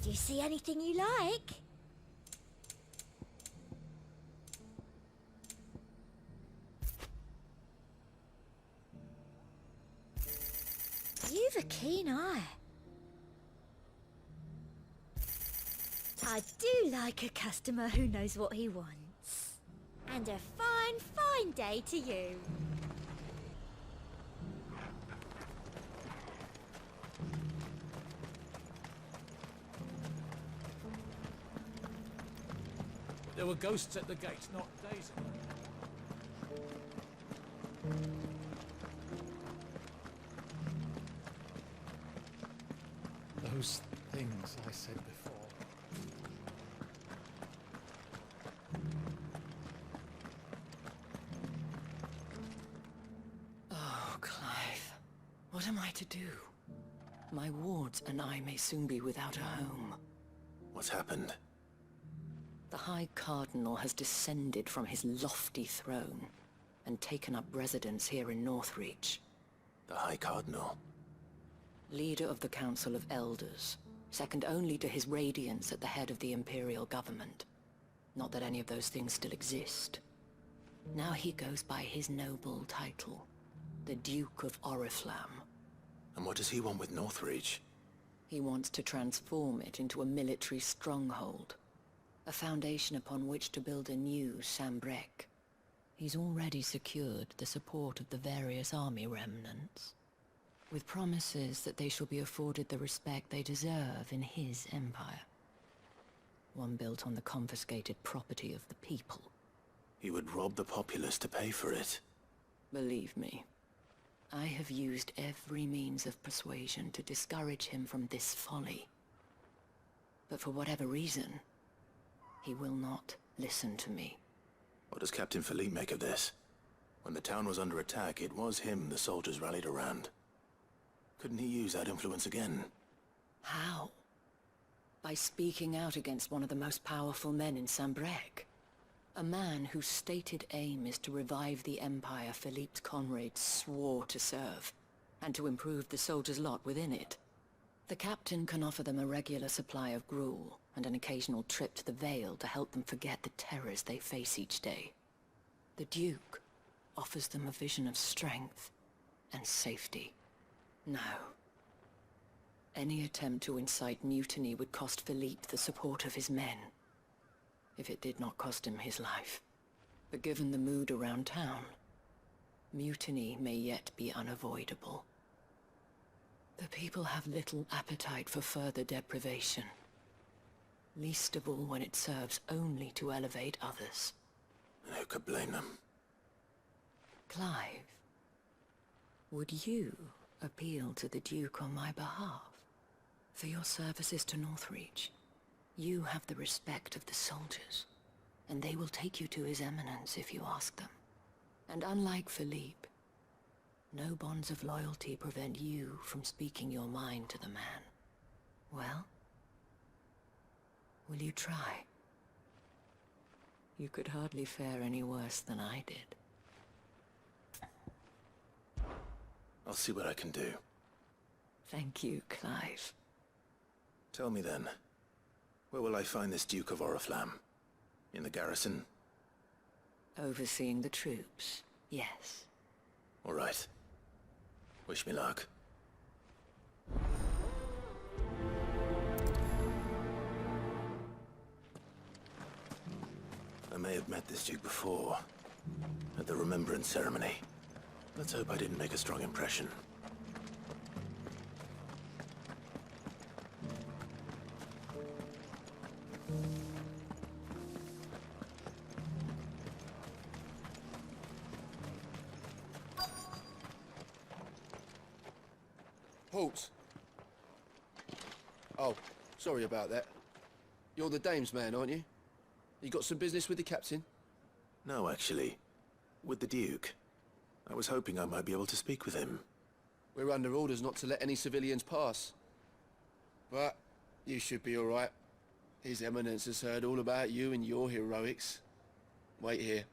Do you see anything you like? You've a keen eye. I do like a customer who knows what he wants. And a fine, fine day to you. There were ghosts at the gate not days ago. Those things I said before. Oh, Clive. What am I to do? My wards and I may soon be without a home. What's happened? The High Cardinal has descended from his lofty throne and taken up residence here in Northreach. The High Cardinal? Leader of the Council of Elders, second only to his Radiance at the head of the Imperial government. Not that any of those things still exist. Now he goes by his noble title, the Duke of Oriflamme. And what does he want with Northreach? He wants to transform it into a military stronghold, a foundation upon which to build a new Sambrec. He's already secured the support of the various army remnants, with promises that they shall be afforded the respect they deserve in his empire. One built on the confiscated property of the people. He would rob the populace to pay for it. Believe me, I have used every means of persuasion to discourage him from this folly. But for whatever reason, he will not listen to me. What does Captain Philippe make of this? When the town was under attack, it was him the soldiers rallied around. Couldn't he use that influence again? How? By speaking out against one of the most powerful men in Sambrec. A man whose stated aim is to revive the empire Philippe's comrades swore to serve, and to improve the soldiers' lot within it. The captain can offer them a regular supply of gruel, and an occasional trip to the Vale to help them forget the terrors they face each day. The Duke offers them a vision of strength and safety. No. Any attempt to incite mutiny would cost Philippe the support of his men, if it did not cost him his life. But given the mood around town, mutiny may yet be unavoidable. The people have little appetite for further deprivation, least of all when it serves only to elevate others. And who could blame them? Clive, would you appeal to the Duke on my behalf? For your services to Northreach, you have the respect of the soldiers, and they will take you to His Eminence if you ask them. And unlike Philippe, no bonds of loyalty prevent you from speaking your mind to the man. Well, will you try? You could hardly fare any worse than I did. I'll see what I can do. Thank you, Clive. Tell me then, where will I find this Duke of Oriflamme? In the garrison? Overseeing the troops, yes. All right. Wish me luck. I may have met this Duke before, at the Remembrance Ceremony. Let's hope I didn't make a strong impression. Halt! Oh, sorry about that. You're the dame's man, aren't you? You got some business with the captain? No, actually. With the Duke. I was hoping I might be able to speak with him. We're under orders not to let any civilians pass. But you should be all right. His Eminence has heard all about you and your heroics. Wait here.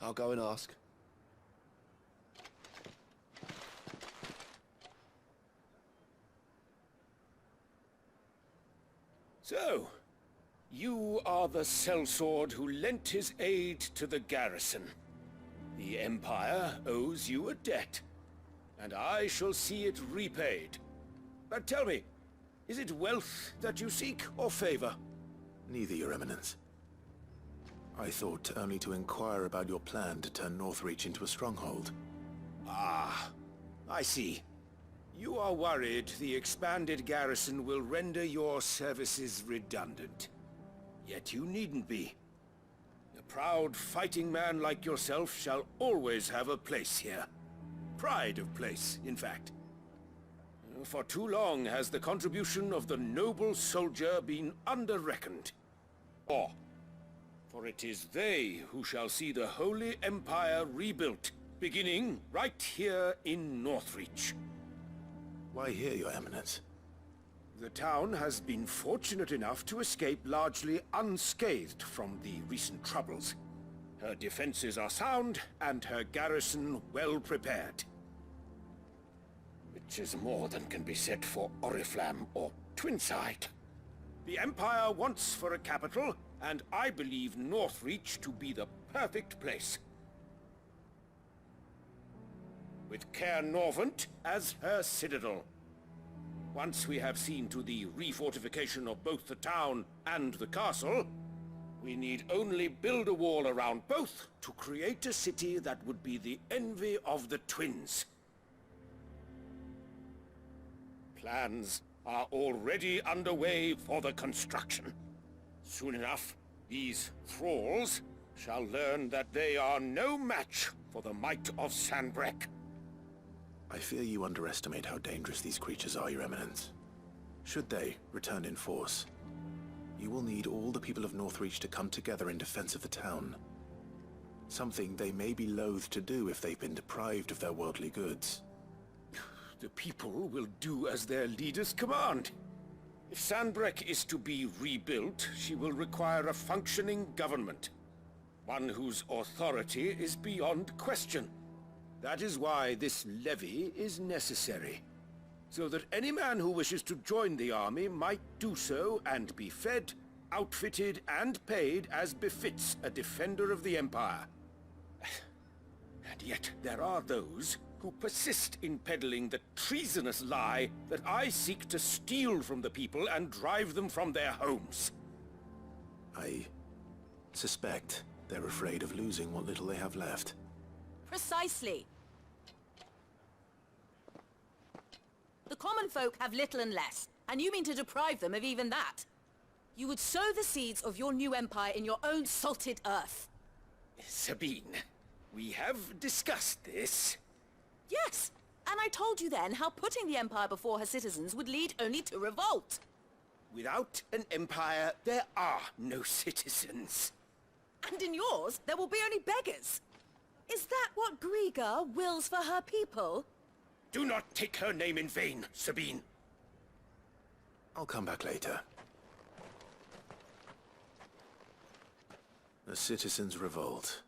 I'll go and ask. So, you are the sellsword who lent his aid to the garrison. The Empire owes you a debt, and I shall see it repaid. But tell me, is it wealth that you seek, or favor? Neither, Your Eminence. I thought only to inquire about your plan to turn Northreach into a stronghold. Ah, I see. You are worried the expanded garrison will render your services redundant. Yet you needn't be. A proud fighting man like yourself shall always have a place here. Pride of place, in fact. For too long has the contribution of the noble soldier been under-reckoned. For it is they who shall see the Holy Empire rebuilt, beginning right here in Northreach. Why here, Your Eminence? The town has been fortunate enough to escape largely unscathed from the recent troubles. Her defenses are sound, and her garrison well prepared. Which is more than can be said for Oriflamme or Twinside. The Empire wants for a capital, and I believe Northreach to be the perfect place. With Caer Norvent as her citadel. Once we have seen to the refortification of both the town and the castle, we need only build a wall around both to create a city that would be the envy of the twins. Plans are already underway for the construction. Soon enough, these thralls shall learn that they are no match for the might of Sanbreque. I fear you underestimate how dangerous these creatures are, Your Eminence. Should they return in force, you will need all the people of Northreach to come together in defense of the town. Something they may be loath to do if they've been deprived of their worldly goods. The people will do as their leaders command. If Sanbreque is to be rebuilt, she will require a functioning government. One whose authority is beyond question. That is why this levy is necessary. So that any man who wishes to join the army might do so and be fed, outfitted, and paid as befits a defender of the Empire. And yet there are those who persist in peddling the treasonous lie that I seek to steal from the people and drive them from their homes. I suspect they're afraid of losing what little they have left. Precisely. The common folk have little and less, and you mean to deprive them of even that. You would sow the seeds of your new empire in your own salted earth. Sabine, we have discussed this. Yes, and I told you then how putting the empire before her citizens would lead only to revolt. Without an empire, there are no citizens. And in yours, there will be only beggars. Is that what Griga wills for her people? Do not take her name in vain, Sabine. I'll come back later. The citizens revolt.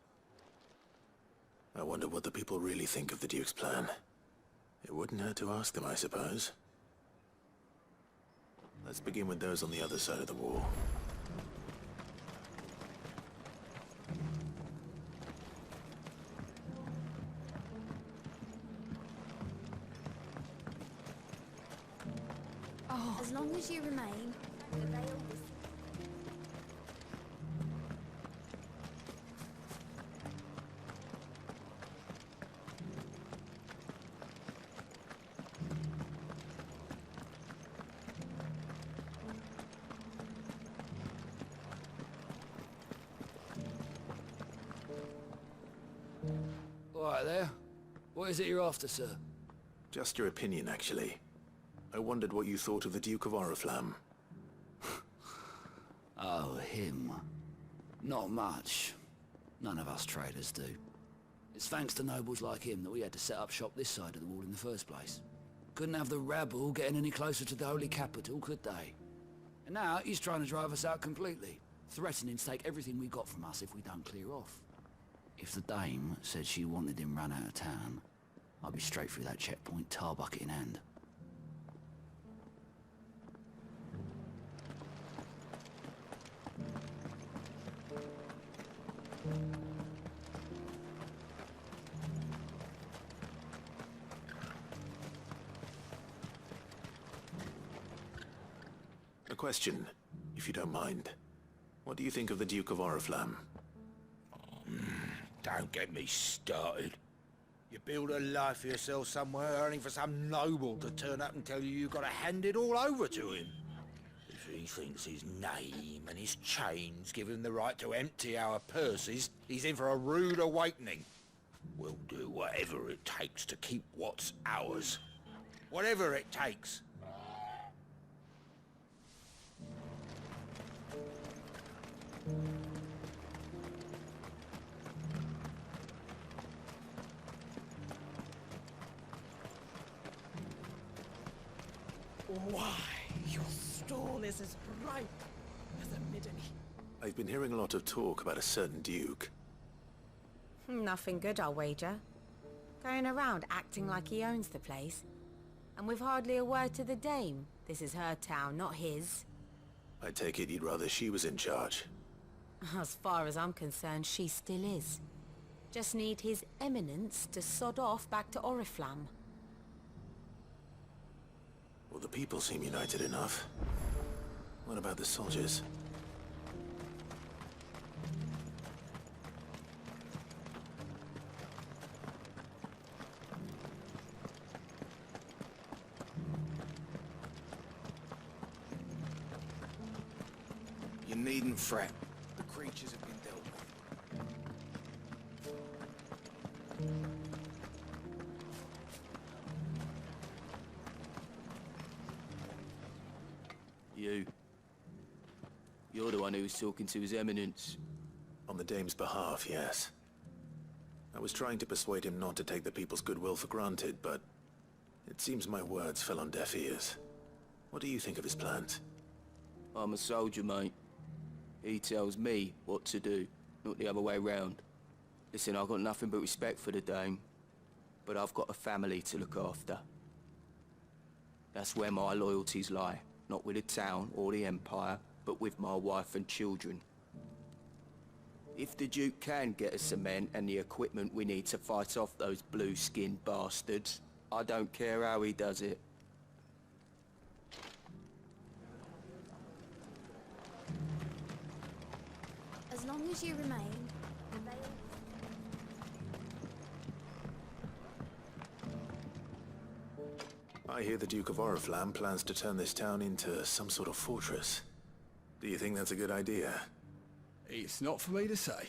I wonder what the people really think of the Duke's plan. It wouldn't hurt to ask them, I suppose. Let's begin with those on the other side of the wall. As long as you remain, the veil will... All right there. What is it you're after, sir? Just your opinion, actually. I wondered what you thought of the Duke of Oriflamme. Oh, him. Not much. None of us traders do. It's thanks to nobles like him that we had to set up shop this side of the wall in the first place. Couldn't have the rabble getting any closer to the holy capital, could they? And now he's trying to drive us out completely, threatening to take everything we got from us if we don't clear off. If the dame said she wanted him run out of town, I'd be straight through that checkpoint, tar bucket in hand. A question, if you don't mind. What do you think of the Duke of Oriflamme? Don't get me started. You build a life for yourself somewhere, only for some noble to turn up and tell you got to hand it all over to him. If he thinks his name and his chains give him the right to empty our purses, he's in for a rude awakening. We'll do whatever it takes to keep what's ours. Whatever it takes. Why, your stall is as ripe as a midday. I've been hearing a lot of talk about a certain Duke. Nothing good, I'll wager. Going around acting like he owns the place. And with hardly a word to the dame. This is her town, not his. I take it you'd rather she was in charge. As far as I'm concerned, she still is. Just need his eminence to sod off back to Oriflamme. Well, the people seem united enough. What about the soldiers? You needn't fret. The creatures have been dealt with. You're the one who was talking to His Eminence. On the dame's behalf, yes. I was trying to persuade him not to take the people's goodwill for granted, but it seems my words fell on deaf ears. What do you think of his plans? I'm a soldier, mate. He tells me what to do, not the other way round. Listen, I've got nothing but respect for the dame, but I've got a family to look after. That's where my loyalties lie, not with the town or the Empire, but with my wife and children. If the Duke can get us some men and the equipment we need to fight off those blue-skinned bastards, I don't care how he does it. As long as you remain available. I hear the Duke of Oriflamme plans to turn this town into some sort of fortress. Do you think that's a good idea? It's not for me to say.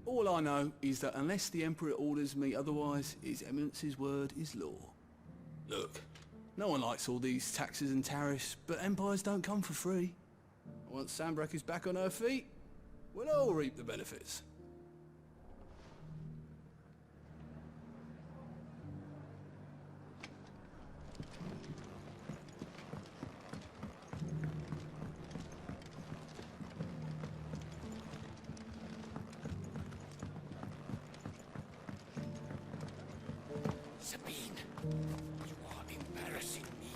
All I know is that unless the Emperor orders me otherwise, His Eminence's word is law. Look, no one likes all these taxes and tariffs, but empires don't come for free. Once Sanbreque is back on her feet, we'll all reap the benefits. Sabine, you are embarrassing me.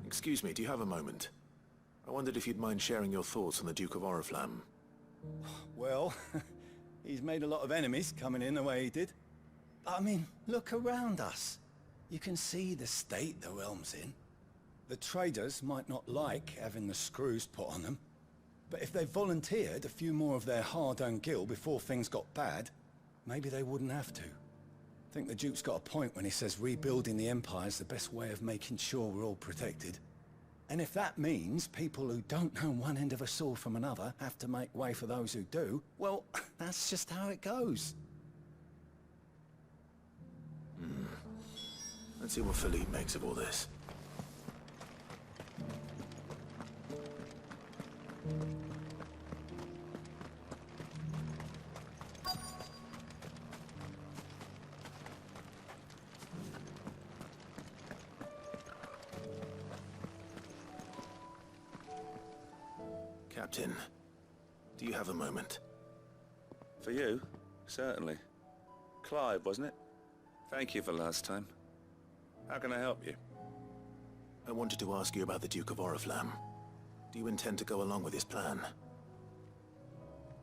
Excuse me, do you have a moment? I wondered if you'd mind sharing your thoughts on the Duke of Oriflamme. Well, he's made a lot of enemies coming in the way he did. I mean, look around us. You can see the state the realm's in. The traders might not like having the screws put on them, but if they volunteered a few more of their hard-earned gil before things got bad, maybe they wouldn't have to. I think the Duke's got a point when he says rebuilding the Empire's the best way of making sure we're all protected. And if that means people who don't know one end of a sword from another have to make way for those who do, well, that's just how it goes. Let's see what Philippe makes of all this. Captain, do you have a moment? For you? Certainly. Clive, wasn't it? Thank you for last time. How can I help you? I wanted to ask you about the Duke of Oriflamme. Do you intend to go along with his plan?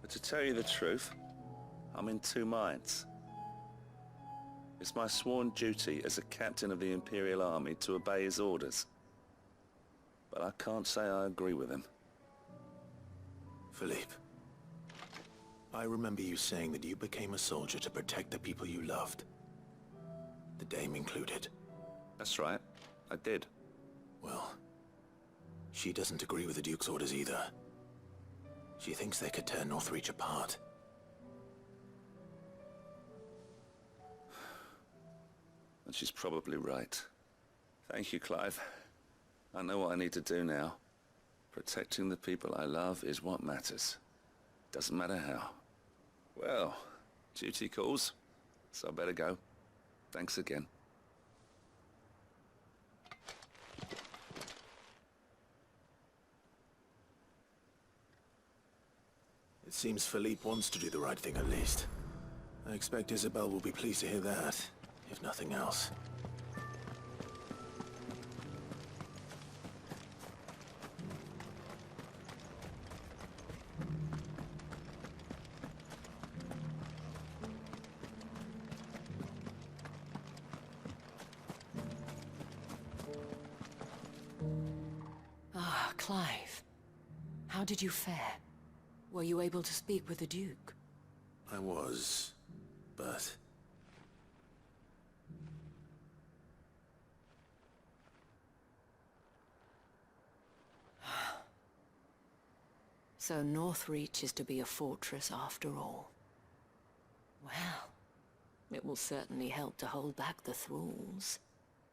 But to tell you the truth, I'm in two minds. It's my sworn duty as a captain of the Imperial Army to obey his orders. But I can't say I agree with him. Philippe, I remember you saying that you became a soldier to protect the people you loved. The Dame included. That's right, I did. Well, she doesn't agree with the Duke's orders either. She thinks they could tear Northreach apart. And she's probably right. Thank you, Clive. I know what I need to do now. Protecting the people I love is what matters. Doesn't matter how. Well, duty calls, so I better go. Thanks again. It seems Philippe wants to do the right thing at least. I expect Isabel will be pleased to hear that, if nothing else. Ah, Clive. How did you fare? Were you able to speak with the Duke? I was, but... So Northreach is to be a fortress after all. Well, it will certainly help to hold back the thralls.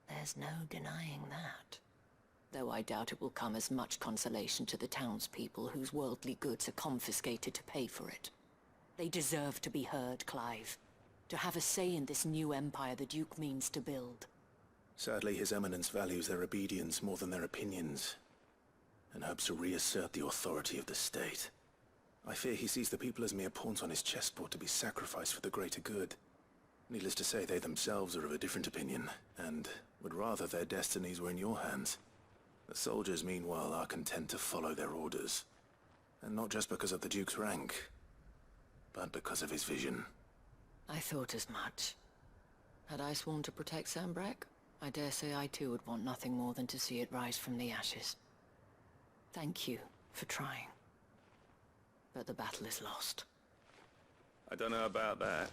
There's no denying that. Though I doubt it will come as much consolation to the townspeople whose worldly goods are confiscated to pay for it. They deserve to be heard, Clive. To have a say in this new empire the Duke means to build. Sadly, His Eminence values their obedience more than their opinions, and hopes to reassert the authority of the state. I fear he sees the people as mere pawns on his chessboard to be sacrificed for the greater good. Needless to say, they themselves are of a different opinion, and would rather their destinies were in your hands. The soldiers, meanwhile, are content to follow their orders. And not just because of the Duke's rank, but because of his vision. I thought as much. Had I sworn to protect Sanbreque, I dare say I too would want nothing more than to see it rise from the ashes. Thank you for trying. But the battle is lost. I don't know about that.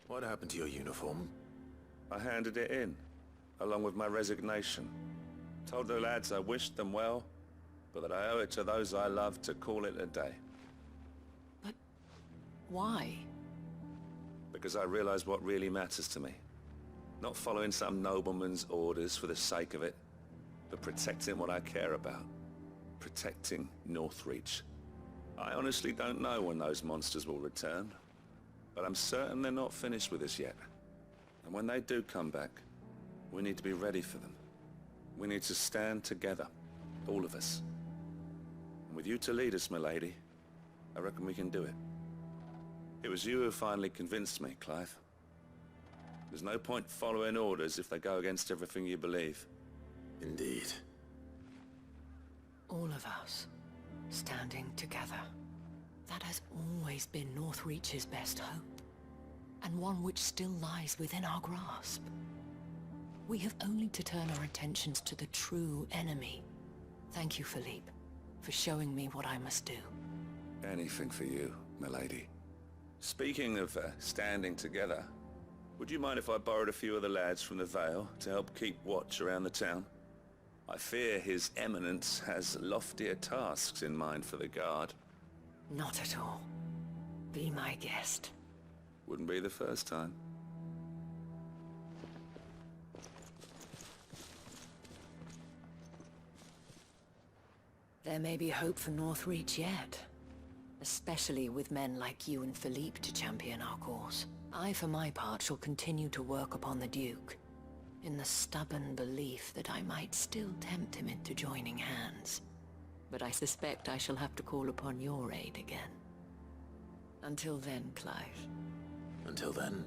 What happened to your uniform? I handed it in, along with my resignation. Told the lads I wished them well, but that I owe it to those I love to call it a day. But why? Because I realize what really matters to me. Not following some nobleman's orders for the sake of it, but protecting what I care about. Protecting Northreach. I honestly don't know when those monsters will return, but I'm certain they're not finished with us yet. And when they do come back, we need to be ready for them. We need to stand together, all of us. And with you to lead us, milady, I reckon we can do it. It was you who finally convinced me, Clive. There's no point following orders if they go against everything you believe. Indeed. All of us, standing together. That has always been Northreach's best hope, and one which still lies within our grasp. We have only to turn our attentions to the true enemy. Thank you, Philippe, for showing me what I must do. Anything for you, milady. Speaking of standing together, would you mind if I borrowed a few of the lads from the Vale to help keep watch around the town? I fear His Eminence has loftier tasks in mind for the guard. Not at all. Be my guest. Wouldn't be the first time. There may be hope for Northreach yet. Especially with men like you and Philippe to champion our cause. I, for my part, shall continue to work upon the Duke, in the stubborn belief that I might still tempt him into joining hands. But I suspect I shall have to call upon your aid again. Until then, Clive. Until then,